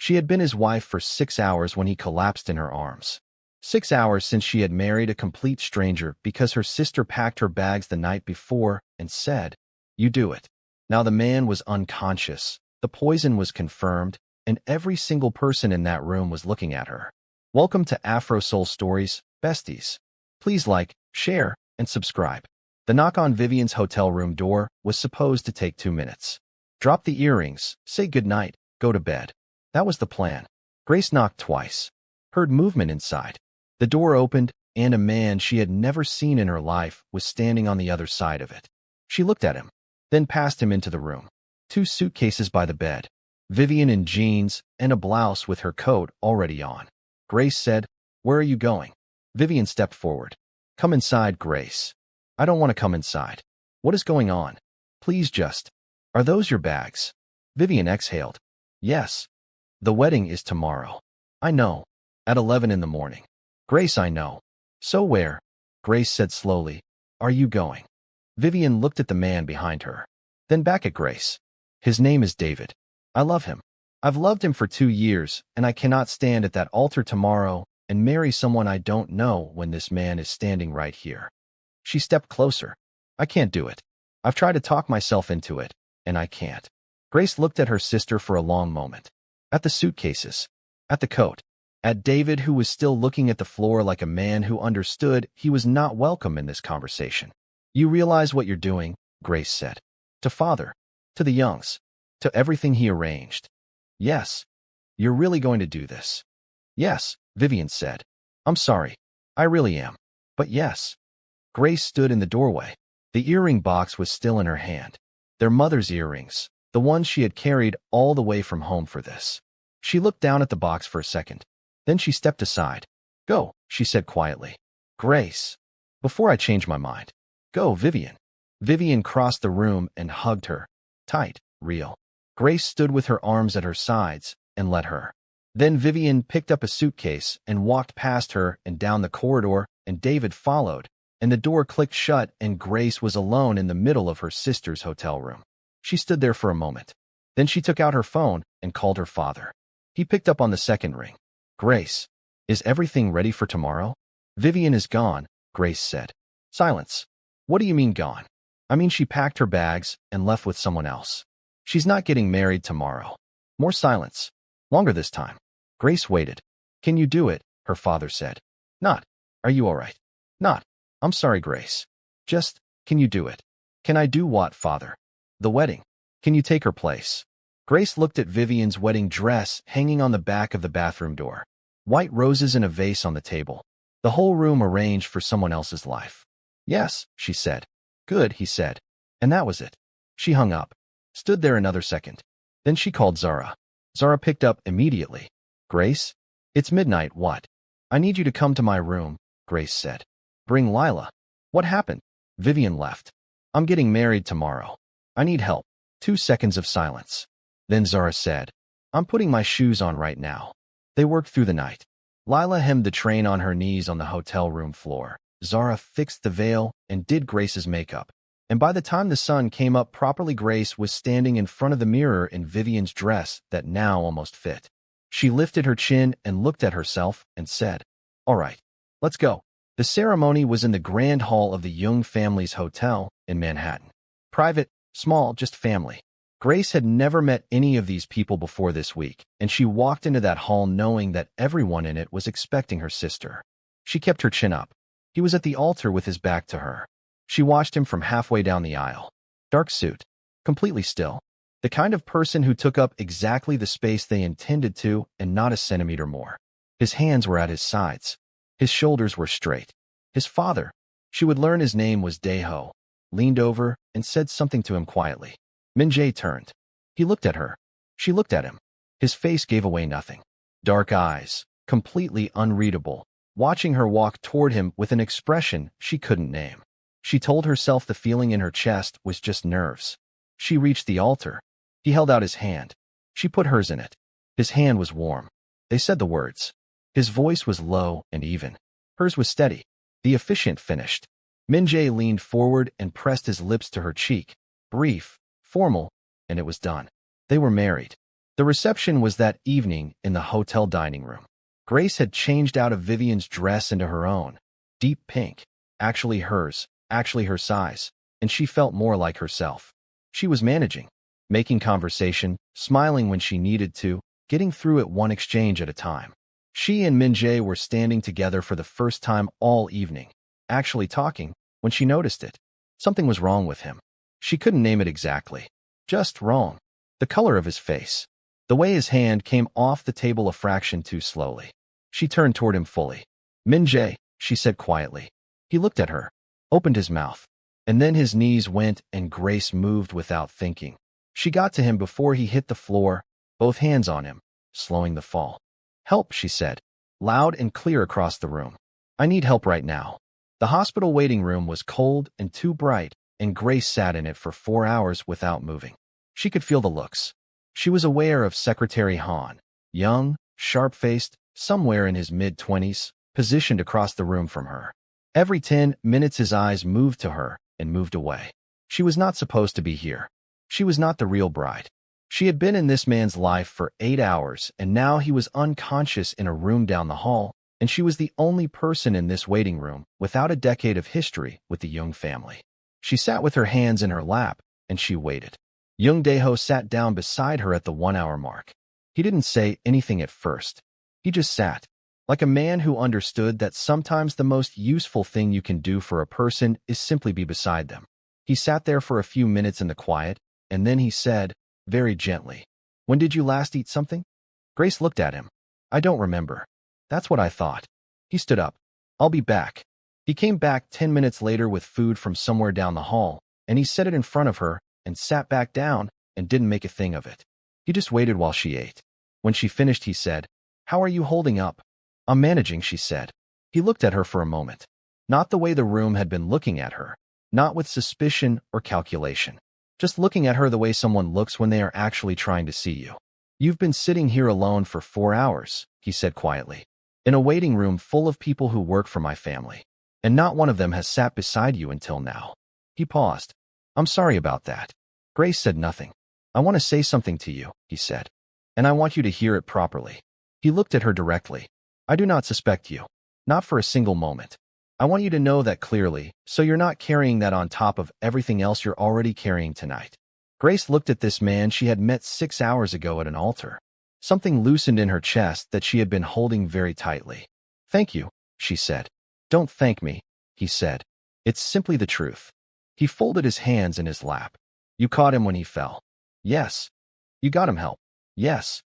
She had been his wife for 6 hours when he collapsed in her arms. 6 hours since she had married a complete stranger because her sister packed her bags the night before and said, "You do it." Now the man was unconscious, the poison was confirmed, and every single person in that room was looking at her. Welcome to Afro-Seoul Stories, besties. Please like, share, and subscribe. The knock on Vivian's hotel room door was supposed to take 2 minutes. Drop the earrings, say goodnight, go to bed. That was the plan. Grace knocked twice. Heard movement inside. The door opened, and a man she had never seen in her life was standing on the other side of it. She looked at him, then passed him into the room. 2 suitcases by the bed. Vivian in jeans and a blouse with her coat already on. Grace said, "Where are you going?" Vivian stepped forward. "Come inside, Grace." "I don't want to come inside." "What is going on? Please just." "Are those your bags?" Vivian exhaled. "Yes. The wedding is tomorrow." "I know. At 11 in the morning." "Grace, I know." "So where?" Grace said slowly. "Are you going?" Vivian looked at the man behind her, then back at Grace. "His name is David. I love him. I've loved him for 2 years, and I cannot stand at that altar tomorrow and marry someone I don't know when this man is standing right here." She stepped closer. "I can't do it. I've tried to talk myself into it, and I can't." Grace looked at her sister for a long moment. At the suitcases. At the coat. At David, who was still looking at the floor like a man who understood he was not welcome in this conversation. "You realize what you're doing," Grace said. "To father. To the Youngs. To everything he arranged." "Yes. You're really going to do this?" "Yes," Vivian said. "I'm sorry. I really am. But yes." Grace stood in the doorway. The earring box was still in her hand. Their mother's earrings, the ones she had carried all the way from home for this. She looked down at the box for a second. Then she stepped aside. "Go," she said quietly. "Grace." "Before I change my mind." "Go, Vivian." Vivian crossed the room and hugged her. Tight, real. Grace stood with her arms at her sides and let her. Then Vivian picked up a suitcase and walked past her and down the corridor, and David followed, and the door clicked shut, and Grace was alone in the middle of her sister's hotel room. She stood there for a moment. Then she took out her phone and called her father. He picked up on the second ring. "Grace, is everything ready for tomorrow?" "Vivian is gone," Grace said. Silence. "What do you mean gone?" "I mean she packed her bags and left with someone else. She's not getting married tomorrow." More silence. Longer this time. Grace waited. "Can you do it?" her father said. "Not. Are you all right?" "Not. I'm sorry, Grace. Just, can you do it?" "Can I do what, father?" "The wedding. Can you take her place?" Grace looked at Vivian's wedding dress hanging on the back of the bathroom door. White roses in a vase on the table. The whole room arranged for someone else's life. "Yes," she said. "Good," he said. And that was it. She hung up. Stood there another second. Then she called Zara. Zara picked up immediately. "Grace? It's midnight, what?" "I need you to come to my room," Grace said. "Bring Lila." "What happened?" Vivian left. "I'm getting married tomorrow. I need help." 2 seconds of silence. Then Zara said, "I'm putting my shoes on right now." They worked through the night. Lila hemmed the train on her knees on the hotel room floor. Zara fixed the veil and did Grace's makeup. And by the time the sun came up properly, Grace was standing in front of the mirror in Vivian's dress that now almost fit. She lifted her chin and looked at herself and said, "All right, let's go." The ceremony was in the grand hall of the Young family's hotel in Manhattan. Private, small, just family. Grace had never met any of these people before this week, and she walked into that hall knowing that everyone in it was expecting her sister. She kept her chin up. He was at the altar with his back to her. She watched him from halfway down the aisle. Dark suit. Completely still. The kind of person who took up exactly the space they intended to and not a centimeter more. His hands were at his sides. His shoulders were straight. His father, she would learn his name was Daeho, leaned over and said something to him quietly. Min-jae turned. He looked at her. She looked at him. His face gave away nothing. Dark eyes, completely unreadable, watching her walk toward him with an expression she couldn't name. She told herself the feeling in her chest was just nerves. She reached the altar. He held out his hand. She put hers in it. His hand was warm. They said the words. His voice was low and even. Hers was steady. The officiant finished. Min-jae leaned forward and pressed his lips to her cheek. Brief, formal, and it was done. They were married. The reception was that evening in the hotel dining room. Grace had changed out of Vivian's dress into her own, deep pink, actually hers, actually her size, and she felt more like herself. She was managing, making conversation, smiling when she needed to, getting through it one exchange at a time. She and Min-jae were standing together for the first time all evening, actually talking, when she noticed it. Something was wrong with him. She couldn't name it exactly. Just wrong. The color of his face. The way his hand came off the table a fraction too slowly. She turned toward him fully. Min-jae, she said quietly. He looked at her, opened his mouth, and then his knees went and Grace moved without thinking. She got to him before he hit the floor, both hands on him, slowing the fall. Help, she said, loud and clear across the room. I need help right now. The hospital waiting room was cold and too bright, and Grace sat in it for 4 hours without moving. She could feel the looks. She was aware of Secretary Han, young, sharp-faced, somewhere in his mid-20s, positioned across the room from her. Every 10 minutes his eyes moved to her and moved away. She was not supposed to be here. She was not the real bride. She had been in this man's life for 8 hours, and now he was unconscious in a room down the hall, and she was the only person in this waiting room without a decade of history with the Young family. She sat with her hands in her lap, and she waited. Young Dae-ho sat down beside her at the 1-hour mark. He didn't say anything at first. He just sat, like a man who understood that sometimes the most useful thing you can do for a person is simply be beside them. He sat there for a few minutes in the quiet, and then he said, very gently, "When did you last eat something?" Grace looked at him. "I don't remember." "That's what I thought." He stood up. "I'll be back." He came back 10 minutes later with food from somewhere down the hall, and he set it in front of her and sat back down and didn't make a thing of it. He just waited while she ate. When she finished, he said, "How are you holding up?" "I'm managing," she said. He looked at her for a moment. Not the way the room had been looking at her. Not with suspicion or calculation. Just looking at her the way someone looks when they are actually trying to see you. "You've been sitting here alone for 4 hours," he said quietly. "In a waiting room full of people who work for my family. And not one of them has sat beside you until now." He paused. "I'm sorry about that." Grace said nothing. "I want to say something to you," he said. "And I want you to hear it properly." He looked at her directly. "I do not suspect you. Not for a single moment. I want you to know that clearly, so you're not carrying that on top of everything else you're already carrying tonight." Grace looked at this man she had met 6 hours ago at an altar. Something loosened in her chest that she had been holding very tightly. "Thank you," she said. "Don't thank me," he said. "It's simply the truth." He folded his hands in his lap. "You caught him when he fell." "Yes." "You got him help." "Yes."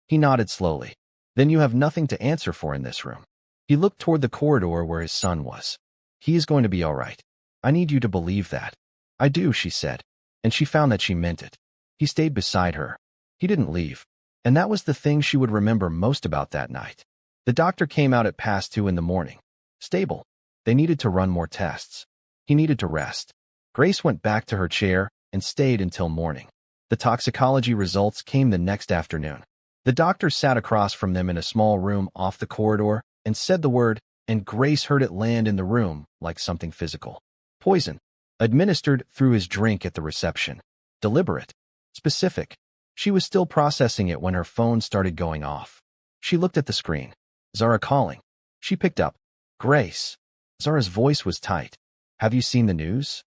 He nodded slowly. "Then you have nothing to answer for in this room." He looked toward the corridor where his son was. "He is going to be all right. I need you to believe that." "I do," she said. And she found that she meant it. He stayed beside her. He didn't leave. And that was the thing she would remember most about that night. The doctor came out at past 2 in the morning. Stable. They needed to run more tests. He needed to rest. Grace went back to her chair and stayed until morning. The toxicology results came the next afternoon. The doctor sat across from them in a small room off the corridor and said the word, and Grace heard it land in the room like something physical. Poison. Administered through his drink at the reception. Deliberate. Specific. She was still processing it when her phone started going off. She looked at the screen. Zara calling. She picked up. "Grace." Zara's voice was tight. "Have you seen the news?"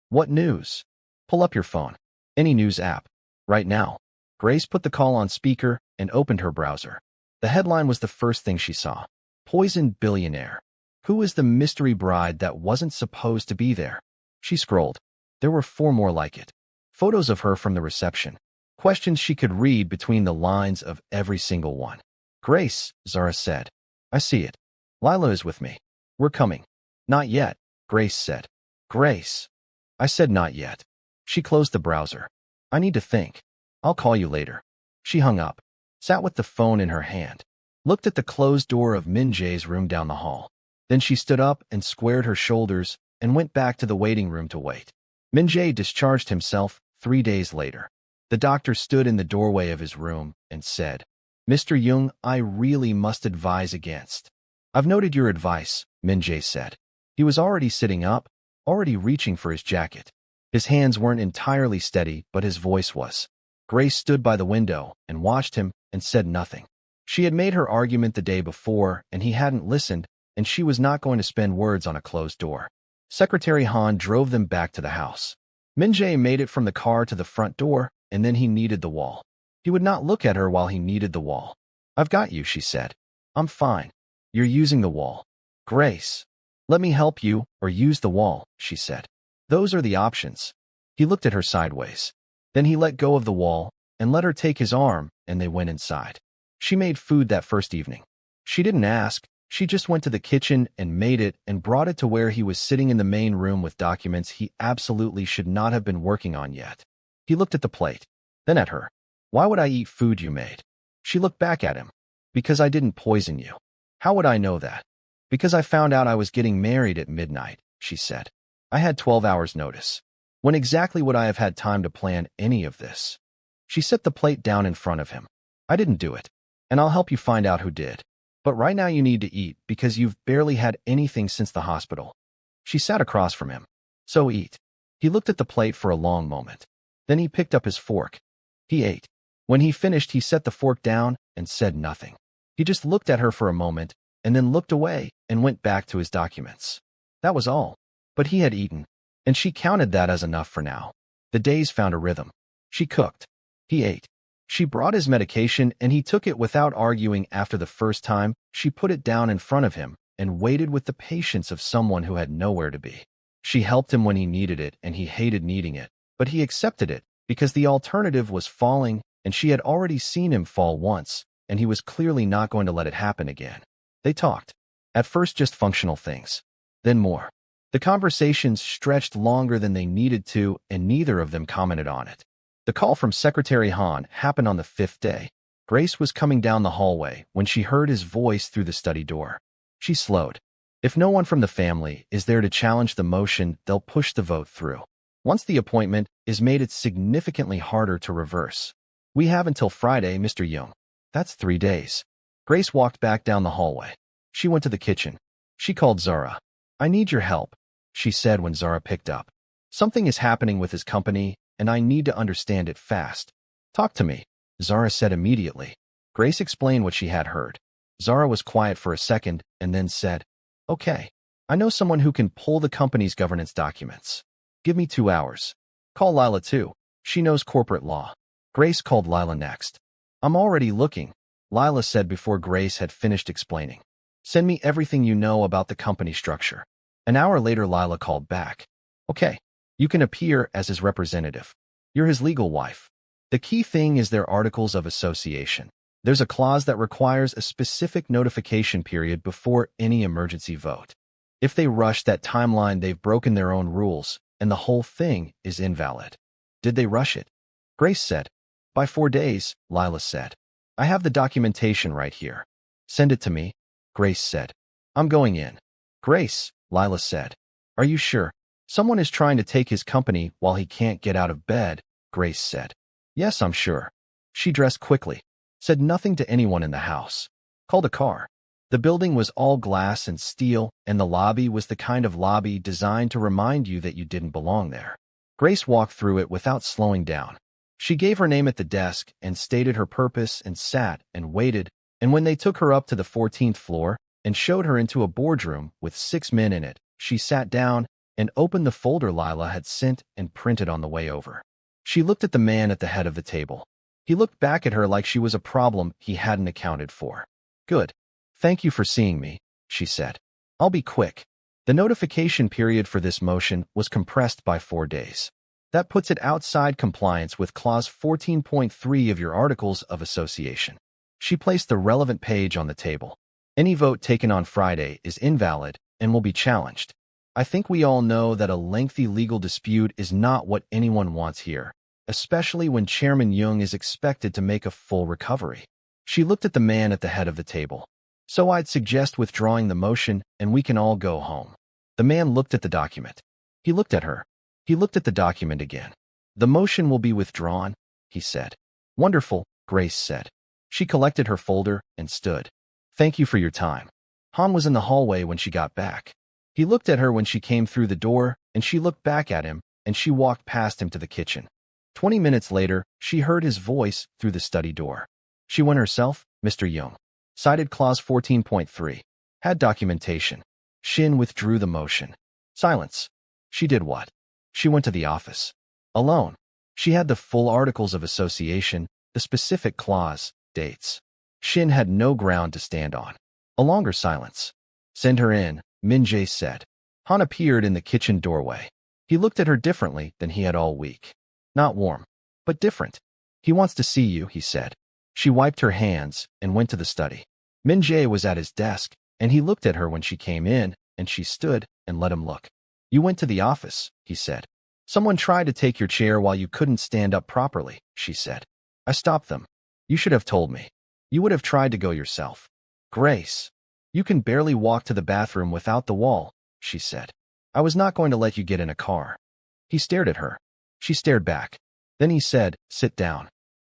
"What news?" "Pull up your phone. Any news app. Right now." Grace put the call on speaker and opened her browser. The headline was the first thing she saw. Poisoned billionaire. Who is the mystery bride that wasn't supposed to be there? She scrolled. There were 4 more like it. Photos of her from the reception. Questions she could read between the lines of every single one. "Grace," Zara said. "I see it. Lila is with me. We're coming." "Not yet," Grace said. "Grace." I said not yet. She closed the browser. "I need to think. I'll call you later." She hung up, sat with the phone in her hand, looked at the closed door of Min-jae's room down the hall. Then she stood up and squared her shoulders and went back to the waiting room to wait. Min-jae discharged himself 3 days later. The doctor stood in the doorway of his room and said, "Mr. Jung, I really must advise against." "I've noted your advice," Min-jae said. He was already sitting up, already reaching for his jacket. His hands weren't entirely steady, but his voice was. Grace stood by the window and watched him and said nothing. She had made her argument the day before, and he hadn't listened, and she was not going to spend words on a closed door. Secretary Han drove them back to the house. Min-jae made it from the car to the front door, and then he kneaded the wall. He would not look at her while he kneaded the wall. "I've got you," she said. "I'm fine. You're using the wall." "Grace, let me help you, or use the wall," she said. "Those are the options." He looked at her sideways. Then he let go of the wall and let her take his arm, and they went inside. She made food that first evening. She didn't ask. She just went to the kitchen and made it and brought it to where he was sitting in the main room with documents he absolutely should not have been working on yet. He looked at the plate, then at her. "Why would I eat food you made?" She looked back at him. "Because I didn't poison you." "How would I know that?" "Because I found out I was getting married at midnight," she said. "I had 12 hours notice. When exactly would I have had time to plan any of this?" She set the plate down in front of him. "I didn't do it, and I'll help you find out who did. But right now you need to eat because you've barely had anything since the hospital." She sat across from him. "So eat." He looked at the plate for a long moment. Then he picked up his fork. He ate. When he finished, he set the fork down and said nothing. He just looked at her for a moment and then looked away and went back to his documents. That was all. But he had eaten, and she counted that as enough for now. The days found a rhythm. She cooked. He ate. She brought his medication, and he took it without arguing. After the first time, she put it down in front of him and waited with the patience of someone who had nowhere to be. She helped him when he needed it, and he hated needing it, but he accepted it because the alternative was falling, and she had already seen him fall once, and he was clearly not going to let it happen again. They talked. At first just functional things. Then more. The conversations stretched longer than they needed to, and neither of them commented on it. The call from Secretary Han happened on the 5th day. Grace was coming down the hallway when she heard his voice through the study door. She slowed. If no one from the family is there to challenge the motion, they'll push the vote through. Once the appointment is made, it's significantly harder to reverse. "We have until Friday, Mr. Young." "That's 3 days. Grace walked back down the hallway. She went to the kitchen. She called Zara. "I need your help," she said when Zara picked up. "Something is happening with his company, and I need to understand it fast." "Talk to me," Zara said immediately. Grace explained what she had heard. Zara was quiet for a second and then said, "Okay, I know someone who can pull the company's governance documents. Give me 2 hours. Call Lila too. She knows corporate law." Grace called Lila next. "I'm already looking," Lila said before Grace had finished explaining. "Send me everything you know about the company structure." An hour later, Lila called back. "Okay. You can appear as his representative. You're his legal wife. The key thing is their articles of association. There's a clause that requires a specific notification period before any emergency vote. If they rush that timeline, they've broken their own rules, and the whole thing is invalid." "Did they rush it?" Grace said. "By 4 days, Lila said. "I have the documentation right here." "Send it to me," Grace said. "I'm going in." "Grace," Lila said. "Are you sure? Someone is trying to take his company while he can't get out of bed," Grace said. "Yes, I'm sure." She dressed quickly, said nothing to anyone in the house, called a car. The building was all glass and steel, and the lobby was the kind of lobby designed to remind you that you didn't belong there. Grace walked through it without slowing down. She gave her name at the desk and stated her purpose and sat and waited, and when they took her up to the 14th floor and showed her into a boardroom with 6 men in it, she sat down and opened the folder Lila had sent and printed on the way over. She looked at the man at the head of the table. He looked back at her like she was a problem he hadn't accounted for. "Good. Thank you for seeing me," she said. "I'll be quick." The notification period for this motion was compressed by 4 days. That puts it outside compliance with Clause 14.3 of your Articles of Association. She placed the relevant page on the table. Any vote taken on Friday is invalid and will be challenged. I think we all know that a lengthy legal dispute is not what anyone wants here, especially when Chairman Jung is expected to make a full recovery. She looked at the man at the head of the table. "So I'd suggest withdrawing the motion and we can all go home." The man looked at the document. He looked at her. He looked at the document again. "The motion will be withdrawn," he said. "Wonderful," Grace said. She collected her folder and stood. "Thank you for your time." Han was in the hallway when she got back. He looked at her when she came through the door, and she looked back at him, and she walked past him to the kitchen. 20 minutes later, she heard his voice through the study door. She went herself, Mr. Young. Cited clause 14.3. Had documentation. Shin withdrew the motion. Silence. She did what? She went to the office. Alone. She had the full articles of association, the specific clause, dates. Shin had no ground to stand on. A longer silence. Send her in, Min-jae said. Han appeared in the kitchen doorway. He looked at her differently than he had all week. Not warm, but different. He wants to see you, he said. She wiped her hands and went to the study. Min-jae was at his desk, and he looked at her when she came in, and she stood and let him look. You went to the office, he said. Someone tried to take your chair while you couldn't stand up properly, she said. I stopped them. You should have told me. You would have tried to go yourself. Grace. You can barely walk to the bathroom without the wall, she said. I was not going to let you get in a car. He stared at her. She stared back. Then he said, sit down.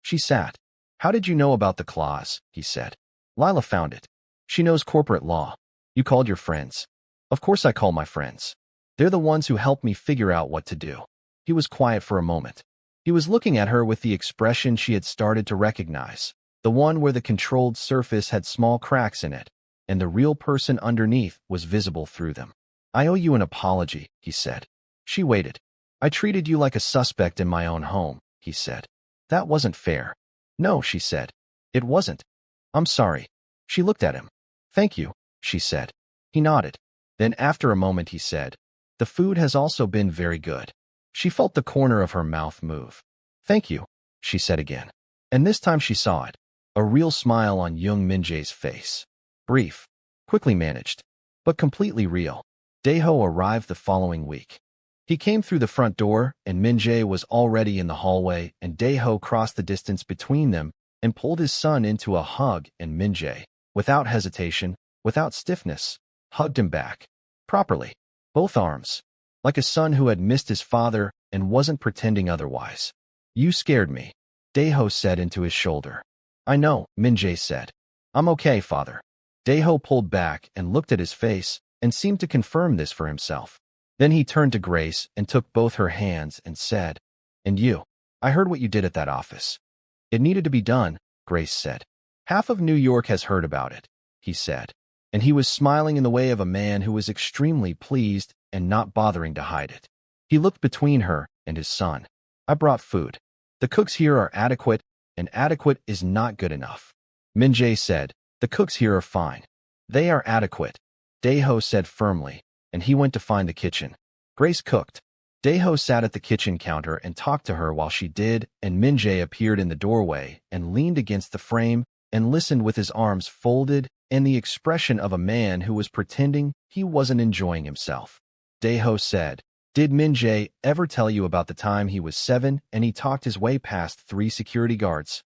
She sat. How did you know about the clause? He said. Lila found it. She knows corporate law. You called your friends. Of course I call my friends. They're the ones who help me figure out what to do. He was quiet for a moment. He was looking at her with the expression she had started to recognize, the one where the controlled surface had small cracks in it, and the real person underneath was visible through them. I owe you an apology, he said. She waited. I treated you like a suspect in my own home, he said. That wasn't fair. No, she said. It wasn't. I'm sorry. She looked at him. Thank you, she said. He nodded. Then after a moment he said, the food has also been very good. She felt the corner of her mouth move. Thank you, she said again. And this time she saw it. A real smile on Young Min-jae's face. Brief. Quickly managed. But completely real. Dae-ho arrived the following week. He came through the front door, and Min-jae was already in the hallway, and Dae-ho crossed the distance between them and pulled his son into a hug, and Min-jae, without hesitation, without stiffness, hugged him back. Properly. Both arms. Like a son who had missed his father and wasn't pretending otherwise. You scared me, Dae-ho said into his shoulder. I know, Min-jae said. I'm okay, father. Dae-ho pulled back and looked at his face and seemed to confirm this for himself. Then he turned to Grace and took both her hands and said, And you, I heard what you did at that office. It needed to be done, Grace said. Half of New York has heard about it, he said. And he was smiling in the way of a man who was extremely pleased and not bothering to hide it. He looked between her and his son. I brought food. The cooks here are adequate, and adequate is not good enough. Min-jae said, the cooks here are fine. They are adequate, Dae-ho said firmly, and he went to find the kitchen. Grace cooked. Dae-ho sat at the kitchen counter and talked to her while she did, and Min-jae appeared in the doorway and leaned against the frame and listened with his arms folded and the expression of a man who was pretending he wasn't enjoying himself. Dae-ho said, Did Min-jae ever tell you about the time he was 7 and he talked his way past 3 security guards?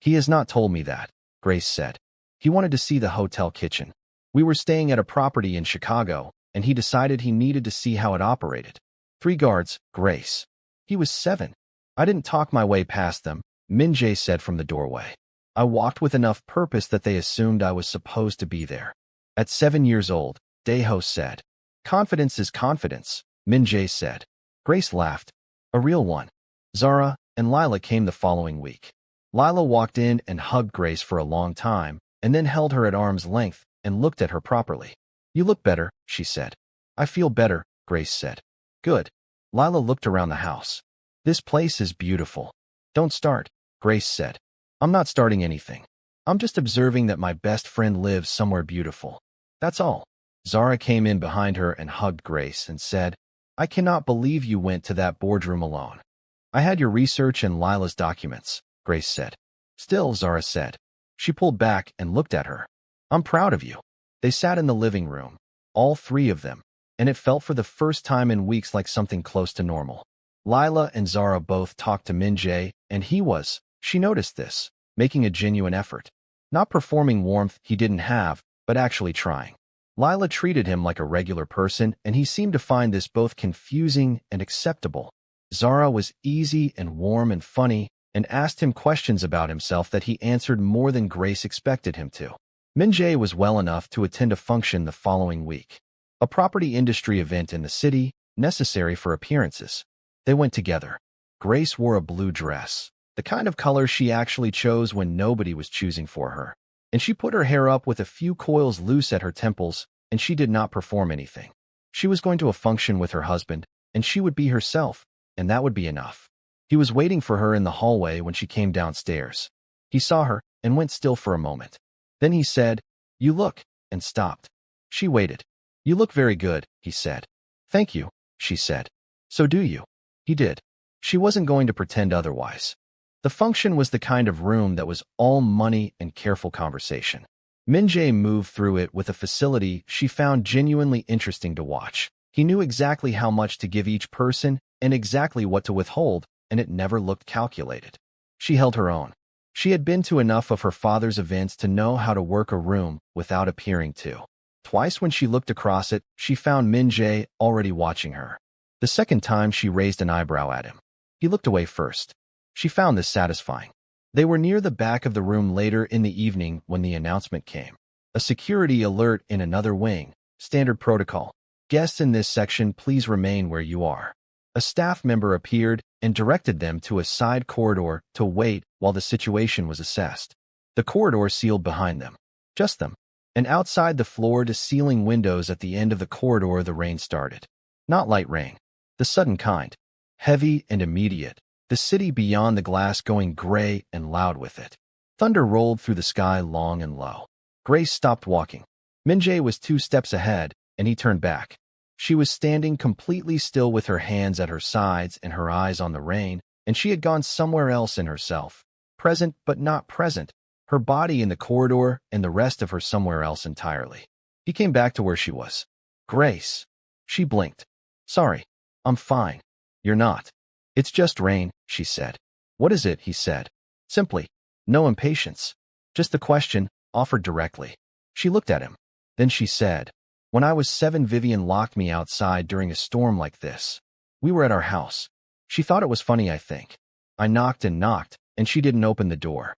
He has not told me that, Grace said. He wanted to see the hotel kitchen. We were staying at a property in Chicago, and he decided he needed to see how it operated. 3 guards, Grace. He was 7. I didn't talk my way past them, Min-jae said from the doorway. I walked with enough purpose that they assumed I was supposed to be there. At 7 years old, Dae-ho said. Confidence is confidence, Min-jae said. Grace laughed. A real one. Zara and Lila came the following week. Lila walked in and hugged Grace for a long time, and then held her at arm's length and looked at her properly. You look better, she said. I feel better, Grace said. Good. Lila looked around the house. This place is beautiful. Don't start, Grace said. I'm not starting anything. I'm just observing that my best friend lives somewhere beautiful. That's all. Zara came in behind her and hugged Grace and said, I cannot believe you went to that boardroom alone. I had your research and Lila's documents, Grace said. Still, Zara said. She pulled back and looked at her. I'm proud of you. They sat in the living room, all 3 of them, and it felt for the first time in weeks like something close to normal. Lila and Zara both talked to Min-jae, and he was, she noticed this, making a genuine effort. Not performing warmth he didn't have, but actually trying. Lila treated him like a regular person, and he seemed to find this both confusing and acceptable. Zara was easy and warm and funny, and asked him questions about himself that he answered more than Grace expected him to. Min-jae was well enough to attend a function the following week. A property industry event in the city, necessary for appearances. They went together. Grace wore a blue dress, the kind of color she actually chose when nobody was choosing for her. And she put her hair up with a few coils loose at her temples, and she did not perform anything. She was going to a function with her husband, and she would be herself, and that would be enough. He was waiting for her in the hallway when she came downstairs. He saw her and went still for a moment. Then he said, "You look," and stopped. She waited. "You look very good," he said. "Thank you," she said. "So do you." He did. She wasn't going to pretend otherwise. The function was the kind of room that was all money and careful conversation. Min-jae moved through it with a facility she found genuinely interesting to watch. He knew exactly how much to give each person and exactly what to withhold, and it never looked calculated. She held her own. She had been to enough of her father's events to know how to work a room without appearing to. Twice when she looked across it, she found Min-jae already watching her. The second time she raised an eyebrow at him. He looked away first. She found this satisfying. They were near the back of the room later in the evening when the announcement came. A security alert in another wing. Standard protocol. Guests in this section, please remain where you are. A staff member appeared and directed them to a side corridor to wait while the situation was assessed. The corridor sealed behind them. Just them. And outside the floor-to-ceiling windows at the end of the corridor, the rain started. Not light rain. The sudden kind. Heavy and immediate. The city beyond the glass going gray and loud with it. Thunder rolled through the sky long and low. Grace stopped walking. Min-jae was 2 steps ahead, and he turned back. She was standing completely still with her hands at her sides and her eyes on the rain, and she had gone somewhere else in herself. Present but not present. Her body in the corridor and the rest of her somewhere else entirely. He came back to where she was. "Grace." She blinked. "Sorry. I'm fine." "You're not." "It's just rain," she said. "What is it?" he said. Simply. No impatience. Just the question, offered directly. She looked at him. Then she said, "When I was 7, Vivian locked me outside during a storm like this. We were at our house. She thought it was funny, I think. I knocked and knocked, and she didn't open the door."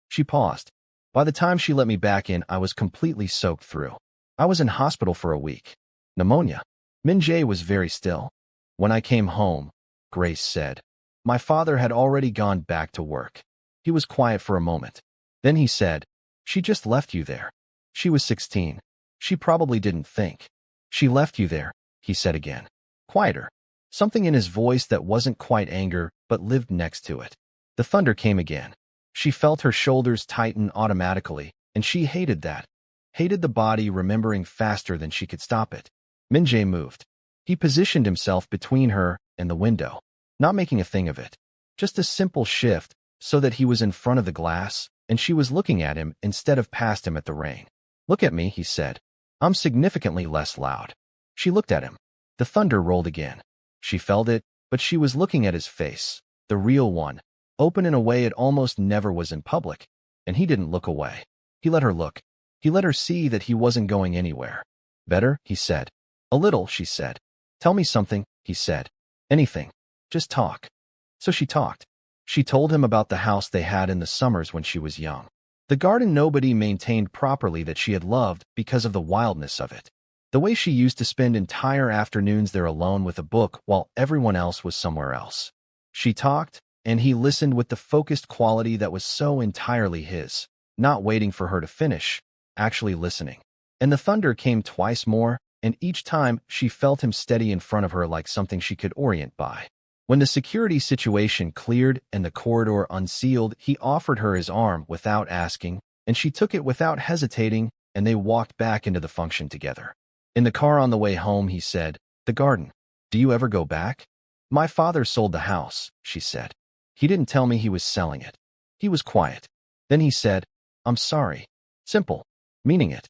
She paused. "By the time she let me back in, I was completely soaked through. I was in hospital for a week. Pneumonia." Min-jae was very still. "When I came home," Grace said, "my father had already gone back to work." He was quiet for a moment. Then he said, "She just left you there. She was 16. She probably didn't think. She left you there," he said again. Quieter. Something in his voice that wasn't quite anger, but lived next to it. The thunder came again. She felt her shoulders tighten automatically, and she hated that. Hated the body remembering faster than she could stop it. Min-jae moved. He positioned himself between her and the window, not making a thing of it. Just a simple shift, so that he was in front of the glass, and she was looking at him instead of past him at the rain. "Look at me," he said. "I'm significantly less loud." She looked at him. The thunder rolled again. She felt it, but she was looking at his face, the real one, open in a way it almost never was in public, and he didn't look away. He let her look. He let her see that he wasn't going anywhere. "Better?" he said. "A little," she said. "Tell me something," he said. "Anything. Just talk." So she talked. She told him about the house they had in the summers when she was young. The garden nobody maintained properly that she had loved because of the wildness of it. The way she used to spend entire afternoons there alone with a book while everyone else was somewhere else. She talked, and he listened with the focused quality that was so entirely his, not waiting for her to finish, actually listening. And the thunder came twice more, and each time she felt him steady in front of her like something she could orient by. When the security situation cleared and the corridor unsealed, he offered her his arm without asking, and she took it without hesitating, and they walked back into the function together. In the car on the way home, he said, "The garden. Do you ever go back?" "My father sold the house," she said. "He didn't tell me he was selling it." He was quiet. Then he said, "I'm sorry." Simple. Meaning it.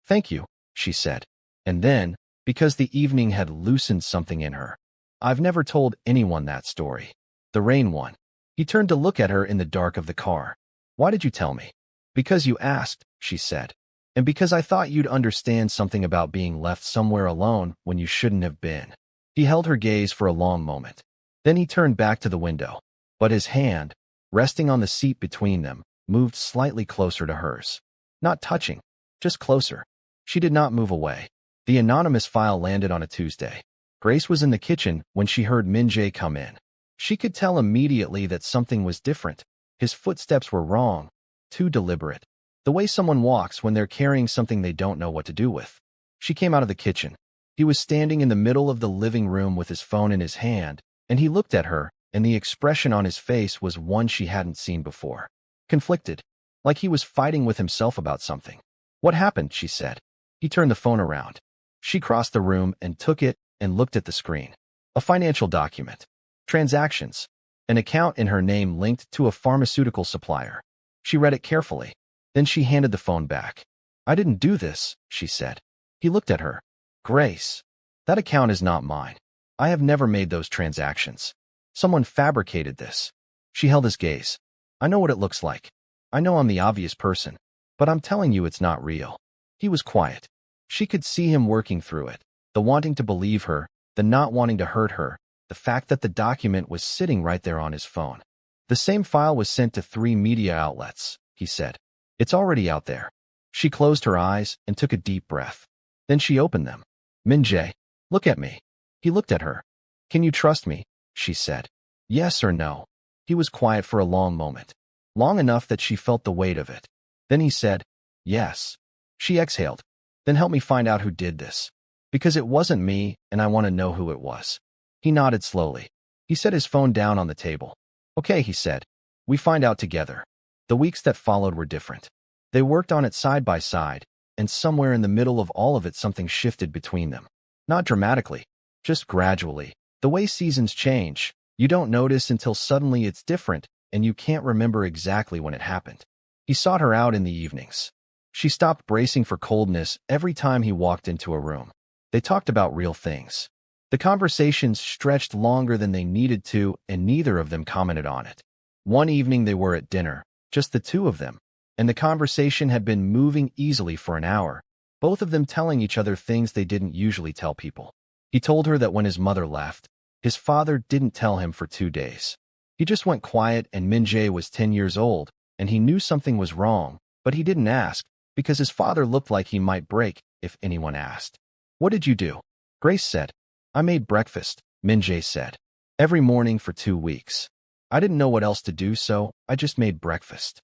"Thank you," she said. And then, because the evening had loosened something in her, "I've never told anyone that story. The rain one." He turned to look at her in the dark of the car. "Why did you tell me?" "Because you asked," she said. "And because I thought you'd understand something about being left somewhere alone when you shouldn't have been." He held her gaze for a long moment. Then he turned back to the window. But his hand, resting on the seat between them, moved slightly closer to hers. Not touching, just closer. She did not move away. The anonymous file landed on a Tuesday. Grace was in the kitchen when she heard Min-jae come in. She could tell immediately that something was different. His footsteps were wrong, too deliberate. The way someone walks when they're carrying something they don't know what to do with. She came out of the kitchen. He was standing in the middle of the living room with his phone in his hand, and he looked at her, and the expression on his face was one she hadn't seen before. Conflicted, like he was fighting with himself about something. "What happened?" she said. He turned the phone around. She crossed the room and took it and looked at the screen. A financial document. Transactions. An account in her name linked to a pharmaceutical supplier. She read it carefully. Then she handed the phone back. "I didn't do this," she said. He looked at her. "Grace, that account is not mine. I have never made those transactions. Someone fabricated this." She held his gaze. "I know what it looks like. I know I'm the obvious person, but I'm telling you it's not real." He was quiet. She could see him working through it, the wanting to believe her, the not wanting to hurt her, the fact that the document was sitting right there on his phone. "The same file was sent to 3 media outlets," he said. "It's already out there." She closed her eyes and took a deep breath. Then she opened them. "Min-jae, look at me." He looked at her. "Can you trust me?" she said. "Yes or no?" He was quiet for a long moment. Long enough that she felt the weight of it. Then he said, "Yes." She exhaled. "Then help me find out who did this. Because it wasn't me, and I want to know who it was." He nodded slowly. He set his phone down on the table. "Okay," he said. "We find out together." The weeks that followed were different. They worked on it side by side, and somewhere in the middle of all of it something shifted between them. Not dramatically, just gradually. The way seasons change, you don't notice until suddenly it's different, and you can't remember exactly when it happened. He sought her out in the evenings. She stopped bracing for coldness every time he walked into a room. They talked about real things. The conversations stretched longer than they needed to, and neither of them commented on it. One evening they were at dinner, just the two of them, and the conversation had been moving easily for an hour, both of them telling each other things they didn't usually tell people. He told her that when his mother left, his father didn't tell him for 2 days. He just went quiet, and Min-jae was 10 years old, and he knew something was wrong, but he didn't ask, because his father looked like he might break if anyone asked. "What did you do?" Grace said. "I made breakfast," Min-jae said. "Every morning for 2 weeks. I didn't know what else to do, so I just made breakfast."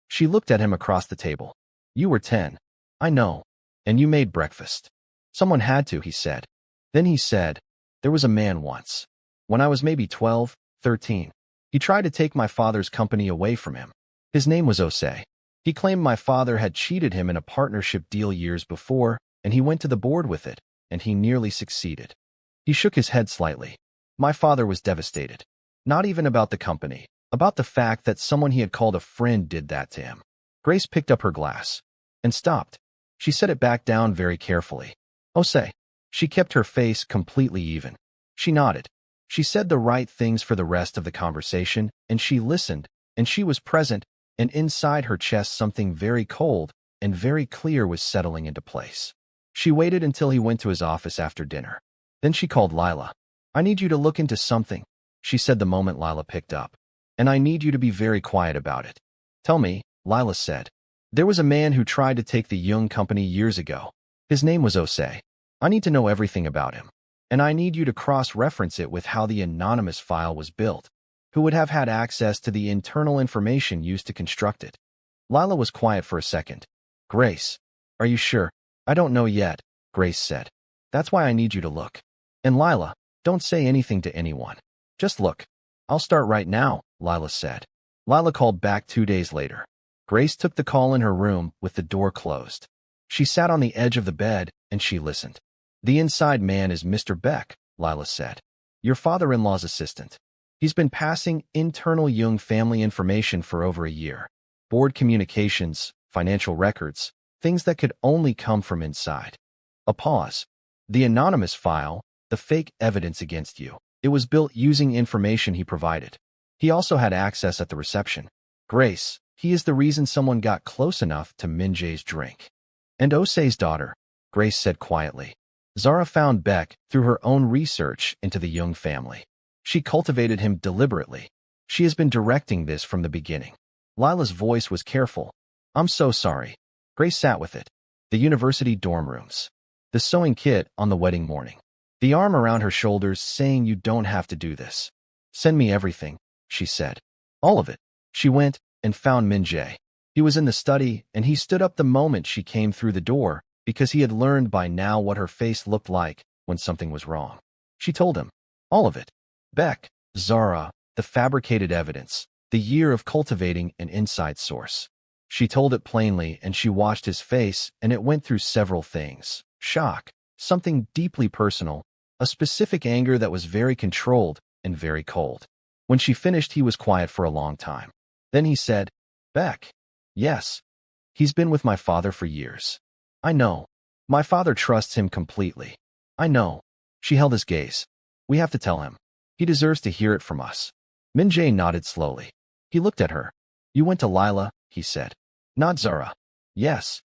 She looked at him across the table. "You were 10. I know. And you made breakfast." "Someone had to," he said. Then he said, "There was a man once. When I was maybe 12, 13. He tried to take my father's company away from him. His name was Osei. He claimed my father had cheated him in a partnership deal years before, and he went to the board with it, and he nearly succeeded." He shook his head slightly. "My father was devastated. Not even about the company, about the fact that someone he had called a friend did that to him." Grace picked up her glass and stopped. She set it back down very carefully. "Osei." She kept her face completely even. She nodded. She said the right things for the rest of the conversation, and she listened, and she was present, and inside her chest something very cold and very clear was settling into place. She waited until he went to his office after dinner. Then she called Lila. "I need you to look into something," she said the moment Lila picked up. "And I need you to be very quiet about it." "Tell me," Lila said. "There was a man who tried to take the Young company years ago. His name was Osei. I need to know everything about him. And I need you to cross-reference it with how the anonymous file was built. Who would have had access to the internal information used to construct it?" Lila was quiet for a second. "Grace, are you sure?" "I don't know yet," Grace said. "That's why I need you to look. And Lila, don't say anything to anyone. Just look." "I'll start right now," Lila said. Lila called back 2 days later. Grace took the call in her room with the door closed. She sat on the edge of the bed, and she listened. "The inside man is Mr. Beck," Lila said. "Your father-in-law's assistant. He's been passing internal Jung family information for over a year. Board communications, financial records, things that could only come from inside." A pause. "The anonymous file, the fake evidence against you. It was built using information he provided. He also had access at the reception. Grace, he is the reason someone got close enough to Min-jae's drink." "And Osei's daughter," Grace said quietly. "Zara found Beck through her own research into the Jung family. She cultivated him deliberately. She has been directing this from the beginning." Lila's voice was careful. "I'm so sorry." Grace sat with it. The university dorm rooms. The sewing kit on the wedding morning. The arm around her shoulders saying you don't have to do this. Send me everything, she said. All of it. She went and found Min Jae. He was in the study, and he stood up the moment she came through the door because he had learned by now what her face looked like when something was wrong. She told him. All of it. Beck, Zara, the fabricated evidence, the year of cultivating an inside source. She told it plainly, and she watched his face, and it went through several things. Shock, something deeply personal, a specific anger that was very controlled and very cold. When she finished, he was quiet for a long time. Then he said, Beck. Yes. He's been with my father for years. I know. My father trusts him completely. I know. She held his gaze. We have to tell him. He deserves to hear it from us. Min Jae nodded slowly. He looked at her. You went to Lila, he said. Not Zara. Yes.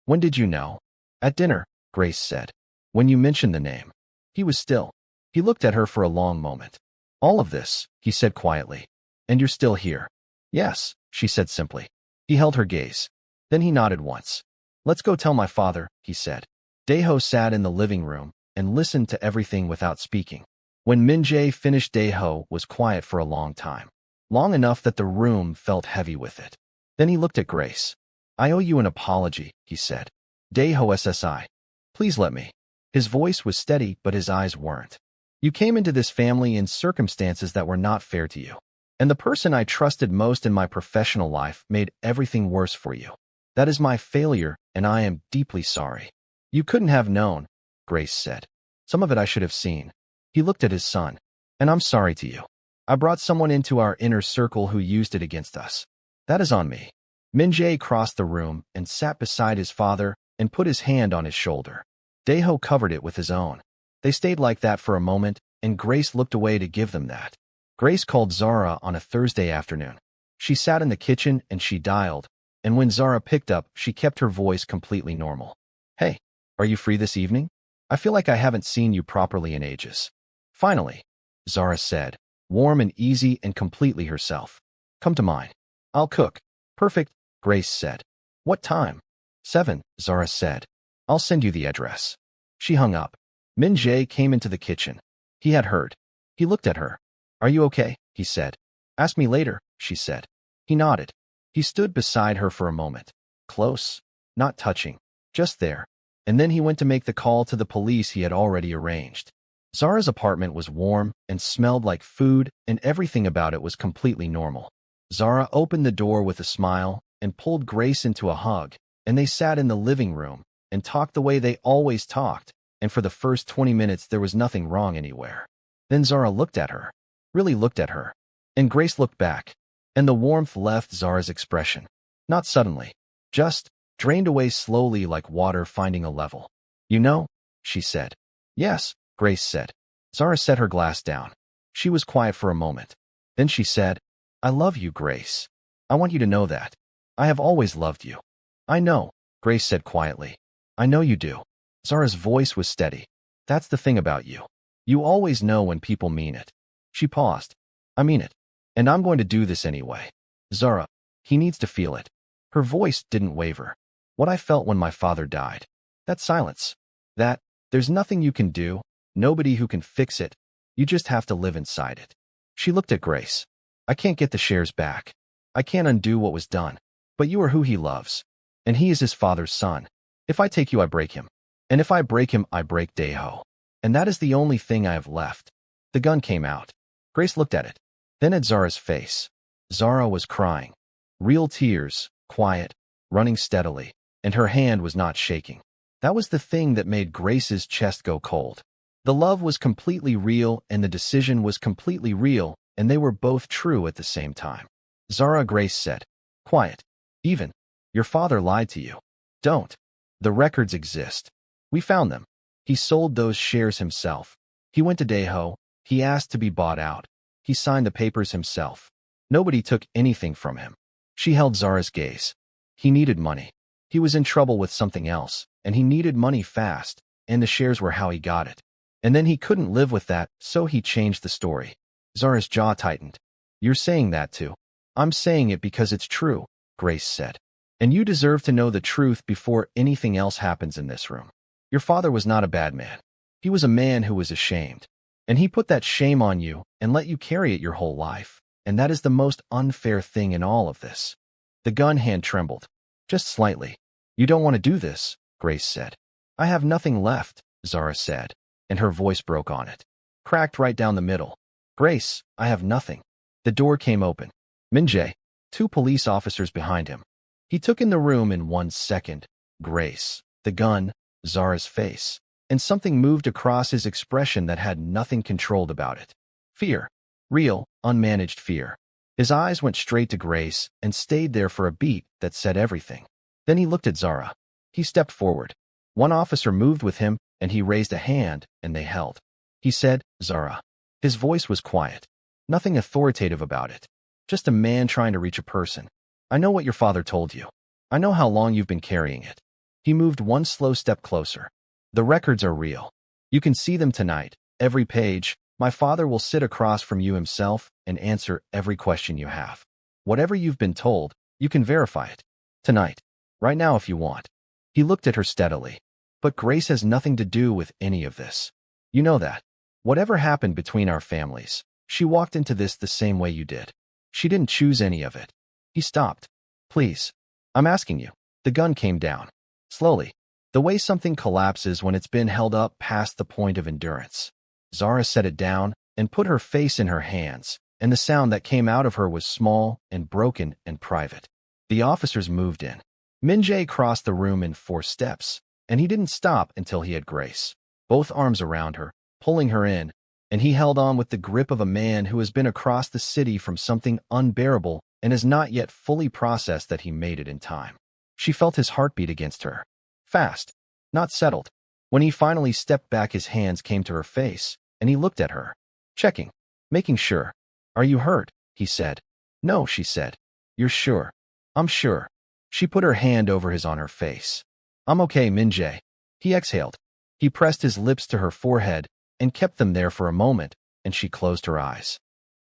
When did you know? At dinner, Grace said. When you mentioned the name. He was still. He looked at her for a long moment. All of this, he said quietly. And you're still here. Yes, she said simply. He held her gaze. Then he nodded once. Let's go tell my father, he said. Daeho sat in the living room and listened to everything without speaking. When Min Jae finished, Daeho was quiet for a long time. Long enough that the room felt heavy with it. Then he looked at Grace. I owe you an apology, he said. Daeho SSI. Please let me. His voice was steady, but his eyes weren't. You came into this family in circumstances that were not fair to you. And the person I trusted most in my professional life made everything worse for you. That is my failure, and I am deeply sorry. You couldn't have known, Grace said. Some of it I should have seen. He looked at his son. And I'm sorry to you. I brought someone into our inner circle who used it against us. That is on me. Min Jae crossed the room and sat beside his father and put his hand on his shoulder. Daeho covered it with his own. They stayed like that for a moment, and Grace looked away to give them that. Grace called Zara on a Thursday afternoon. She sat in the kitchen and she dialed, and when Zara picked up, she kept her voice completely normal. Hey, are you free this evening? I feel like I haven't seen you properly in ages. Finally, Zara said, warm and easy and completely herself. Come to mine. I'll cook. Perfect, Grace said. What time? 7, Zara said. I'll send you the address. She hung up. Min Jae came into the kitchen. He had heard. He looked at her. Are you okay? He said. Ask me later, she said. He nodded. He stood beside her for a moment. Close, not touching, just there. And then he went to make the call to the police he had already arranged. Zara's apartment was warm and smelled like food, and everything about it was completely normal. Zara opened the door with a smile and pulled Grace into a hug, and they sat in the living room and talked the way they always talked, and for the first 20 minutes there was nothing wrong anywhere. Then Zara looked at her, really looked at her, and Grace looked back, and the warmth left Zara's expression. Not suddenly, just drained away slowly like water finding a level. You know, she said. Yes, Grace said. Zara set her glass down. She was quiet for a moment. Then she said, I love you, Grace. I want you to know that. I have always loved you. I know, Grace said quietly. I know you do. Zara's voice was steady. That's the thing about you. You always know when people mean it. She paused. I mean it. And I'm going to do this anyway. Zara, he needs to feel it. Her voice didn't waver. What I felt when my father died. That silence. That, there's nothing you can do, nobody who can fix it. You just have to live inside it. She looked at Grace. I can't get the shares back. I can't undo what was done. But you are who he loves. And he is his father's son. If I take you, I break him. And if I break him, I break Daeho. And that is the only thing I have left. The gun came out. Grace looked at it. Then at Zara's face. Zara was crying. Real tears, quiet, running steadily, and her hand was not shaking. That was the thing that made Grace's chest go cold. The love was completely real, and the decision was completely real, and they were both true at the same time. Zara, Grace said. Quiet. Even. Your father lied to you. Don't. The records exist. We found them. He sold those shares himself. He went to Daeho. He asked to be bought out. He signed the papers himself. Nobody took anything from him. She held Zara's gaze. He needed money. He was in trouble with something else, and he needed money fast, and the shares were how he got it. And then he couldn't live with that, so he changed the story. Zara's jaw tightened. You're saying that too. I'm saying it because it's true, Grace said. And you deserve to know the truth before anything else happens in this room. Your father was not a bad man. He was a man who was ashamed. And he put that shame on you and let you carry it your whole life. And that is the most unfair thing in all of this. The gun hand trembled. Just slightly. You don't want to do this, Grace said. I have nothing left, Zara said, and her voice broke on it. Cracked right down the middle. Grace, I have nothing. The door came open. Min-jae, 2 police officers behind him. He took in the room in 1 second. Grace, the gun, Zara's face, and something moved across his expression that had nothing controlled about it. Fear. Real, unmanaged fear. His eyes went straight to Grace and stayed there for a beat that said everything. Then he looked at Zara. He stepped forward. One officer moved with him, and he raised a hand, and they held. He said, Zara. His voice was quiet. Nothing authoritative about it. Just a man trying to reach a person. I know what your father told you. I know how long you've been carrying it. He moved 1 slow step closer. The records are real. You can see them tonight. Every page. My father will sit across from you himself and answer every question you have. Whatever you've been told, you can verify it. Tonight. Right now if you want. He looked at her steadily. But Grace has nothing to do with any of this. You know that. Whatever happened between our families, she walked into this the same way you did. She didn't choose any of it. He stopped. Please. I'm asking you. The gun came down. Slowly. The way something collapses when it's been held up past the point of endurance. Zara set it down and put her face in her hands, and the sound that came out of her was small and broken and private. The officers moved in. Min-jae crossed the room in 4 steps, and he didn't stop until he had Grace, both arms around her, pulling her in, and he held on with the grip of a man who has been across the city from something unbearable and has not yet fully processed that he made it in time. She felt his heartbeat against her. Fast, not settled. When he finally stepped back, his hands came to her face, and he looked at her. Checking. Making sure. Are you hurt? He said. No, she said. You're sure? I'm sure. She put her hand over his on her face. I'm okay, Min-jae. He exhaled. He pressed his lips to her forehead and kept them there for a moment, and she closed her eyes.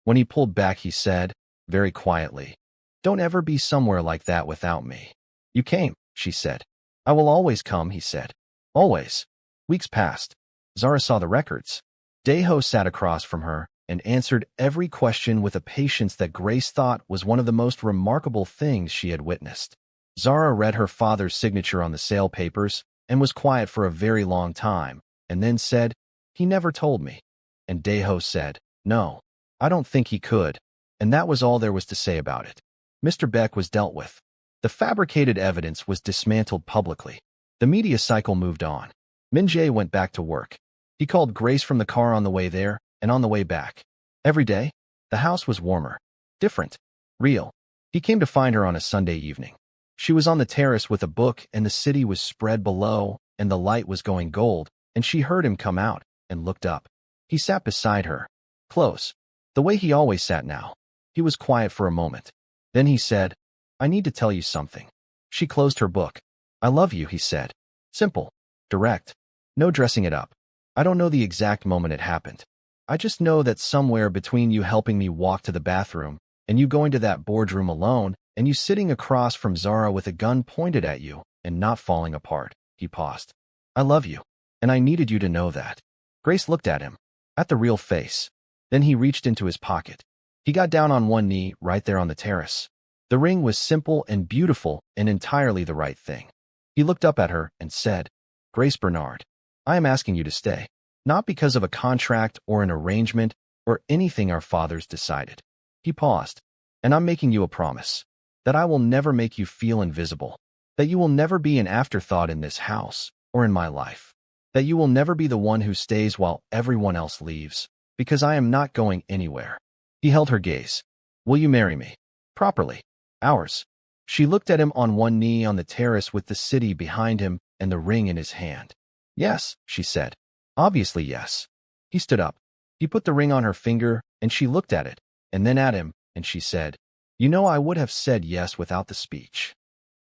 When he pulled back, he said, very quietly, Don't ever be somewhere like that without me. You came, she said. I will always come, he said. Always. Weeks passed. Zara saw the records. Daeho sat across from her and answered every question with a patience that Grace thought was one of the most remarkable things she had witnessed. Zara read her father's signature on the sale papers and was quiet for a very long time, and then said, He never told me. And Daeho said, No, I don't think he could. And that was all there was to say about it. Mr. Beck was dealt with. The fabricated evidence was dismantled publicly. The media cycle moved on. Min-jae went back to work. He called Grace from the car on the way there and on the way back. Every day, the house was warmer. Different. Real. He came to find her on a Sunday evening. She was on the terrace with a book, and the city was spread below, and the light was going gold, and she heard him come out and looked up. He sat beside her. Close. The way he always sat now. He was quiet for a moment. Then he said, I need to tell you something. She closed her book. I love you, he said. Simple. Direct. No dressing it up. I don't know the exact moment it happened. I just know that somewhere between you helping me walk to the bathroom and you going to that boardroom alone and you sitting across from Zara with a gun pointed at you and not falling apart, he paused. I love you, and I needed you to know that. Grace looked at him, at the real face. Then he reached into his pocket. He got down on one knee right there on the terrace. The ring was simple and beautiful and entirely the right thing. He looked up at her and said, Grace Bernard, I am asking you to stay, not because of a contract or an arrangement or anything our fathers decided. He paused. And I'm making you a promise that I will never make you feel invisible, that you will never be an afterthought in this house or in my life, that you will never be the one who stays while everyone else leaves, because I am not going anywhere. He held her gaze. Will you marry me? Properly. Ours. She looked at him on one knee on the terrace with the city behind him and the ring in his hand. Yes, she said. Obviously yes. He stood up. He put the ring on her finger, and she looked at it, and then at him, and she said, You know I would have said yes without the speech.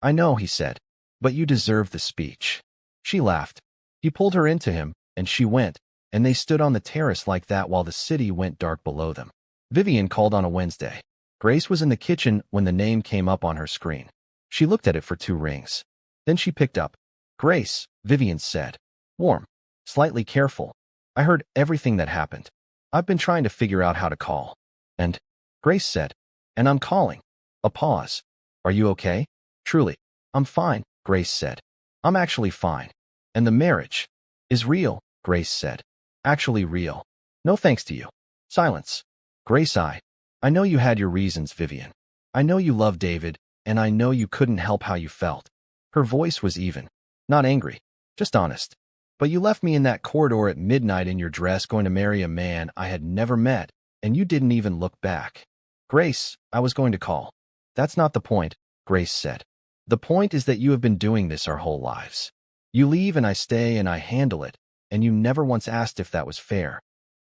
I know, he said, but you deserve the speech. She laughed. He pulled her into him, and she went, and they stood on the terrace like that while the city went dark below them. Vivian called on a Wednesday. Grace was in the kitchen when the name came up on her screen. She looked at it for 2 rings. Then she picked up. Grace, Vivian said. Warm. Slightly careful. I heard everything that happened. I've been trying to figure out how to call. And Grace said, and I'm calling. A pause. Are you okay? Truly, I'm fine, Grace said. I'm actually fine. And the marriage is real, Grace said. Actually real. No thanks to you. Silence. Grace, I know you had your reasons, Vivian. I know you loved David, and I know you couldn't help how you felt. Her voice was even. Not angry, just honest. But you left me in that corridor at midnight in your dress going to marry a man I had never met, and you didn't even look back. Grace, I was going to call. That's not the point, Grace said. The point is that you have been doing this our whole lives. You leave and I stay and I handle it, and you never once asked if that was fair.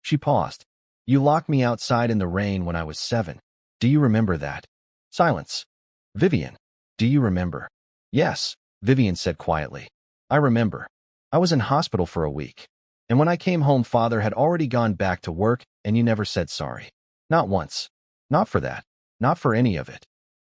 She paused. You locked me outside in the rain when I was 7. Do you remember that? Silence. Vivian, do you remember? Yes, Vivian said quietly. I remember. I was in hospital for a week. And when I came home, Father had already gone back to work, and you never said sorry. Not once. Not for that. Not for any of it.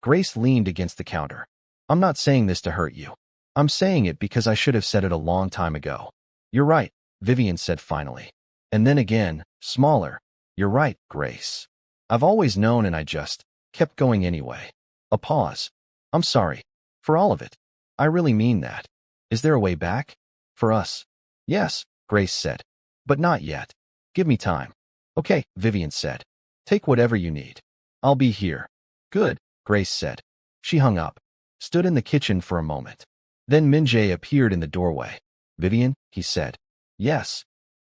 Grace leaned against the counter. I'm not saying this to hurt you. I'm saying it because I should have said it a long time ago. You're right, Vivian said finally. And then again, smaller. You're right, Grace. I've always known and I just kept going anyway. A pause. I'm sorry. For all of it. I really mean that. Is there a way back? For us? Yes, Grace said. But not yet. Give me time. Okay, Vivian said. Take whatever you need. I'll be here. Good, Grace said. She hung up. Stood in the kitchen for a moment. Then Min-jae appeared in the doorway. Vivian, he said. Yes.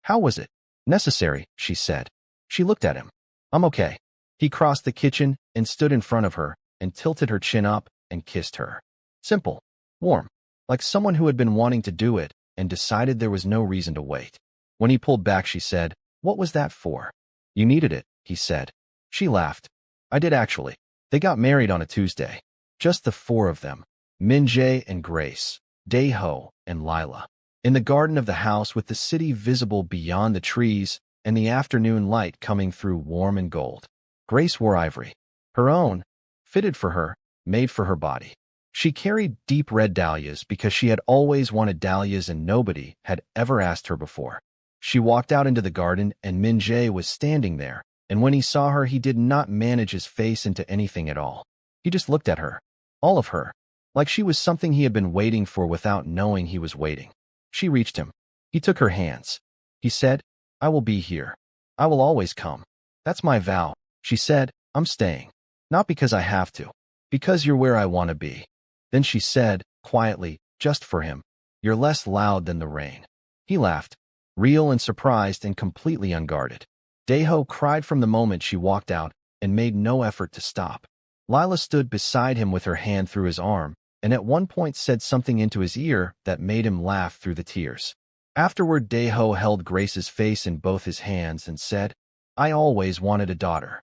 How was it? Necessary, she said. She looked at him. I'm okay. He crossed the kitchen and stood in front of her and tilted her chin up and kissed her. Simple. Warm. Like someone who had been wanting to do it and decided there was no reason to wait. When he pulled back, she said, What was that for? You needed it, he said. She laughed. I did actually. They got married on a Tuesday. Just the 4 of them. Min-jae and Grace, Dae-ho and Lila. In the garden of the house with the city visible beyond the trees and the afternoon light coming through warm and gold. Grace wore ivory. Her own. Fitted for her. Made for her body. She carried deep red dahlias because she had always wanted dahlias and nobody had ever asked her before. She walked out into the garden and Min-jae was standing there, and when he saw her he did not manage his face into anything at all. He just looked at her. All of her. Like she was something he had been waiting for without knowing he was waiting. She reached him. He took her hands. He said, I will be here. I will always come. That's my vow. She said, I'm staying. Not because I have to. Because you're where I want to be. Then she said, quietly, just for him, You're less loud than the rain. He laughed, real and surprised and completely unguarded. Dae-ho cried from the moment she walked out and made no effort to stop. Lila stood beside him with her hand through his arm, and at one point said something into his ear that made him laugh through the tears. Afterward, Dae-ho held Grace's face in both his hands and said, I always wanted a daughter.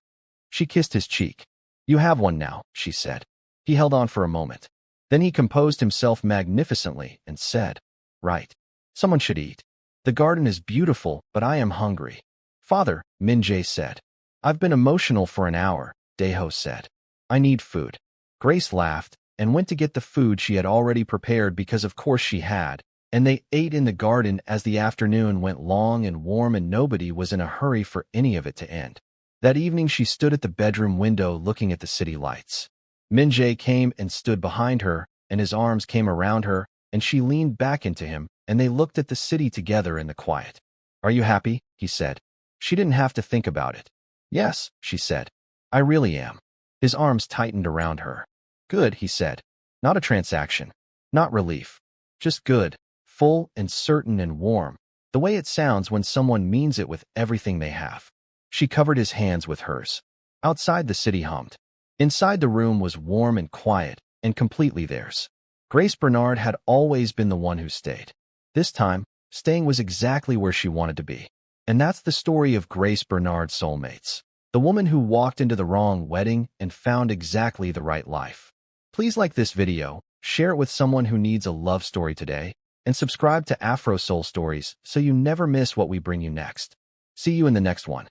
She kissed his cheek. You have one now, she said. He held on for a moment. Then he composed himself magnificently and said, Right. Someone should eat. The garden is beautiful, but I am hungry. Father, Min-jae said. I've been emotional for an hour, Dae-ho said. I need food. Grace laughed and went to get the food she had already prepared because of course she had, and they ate in the garden as the afternoon went long and warm and nobody was in a hurry for any of it to end. That evening she stood at the bedroom window looking at the city lights. Min-jae came and stood behind her, and his arms came around her, and she leaned back into him, and they looked at the city together in the quiet. Are you happy? He said. She didn't have to think about it. Yes, she said. I really am. His arms tightened around her. Good, he said. Not a transaction. Not relief. Just good, full and certain and warm, the way it sounds when someone means it with everything they have. She covered his hands with hers. Outside the city hummed. Inside the room was warm and quiet, and completely theirs. Grace Bernard had always been the one who stayed. This time, staying was exactly where she wanted to be. And that's the story of Grace Bernard's soulmates. The woman who walked into the wrong wedding and found exactly the right life. Please like this video, share it with someone who needs a love story today, and subscribe to Afro-Seoul Stories so you never miss what we bring you next. See you in the next one.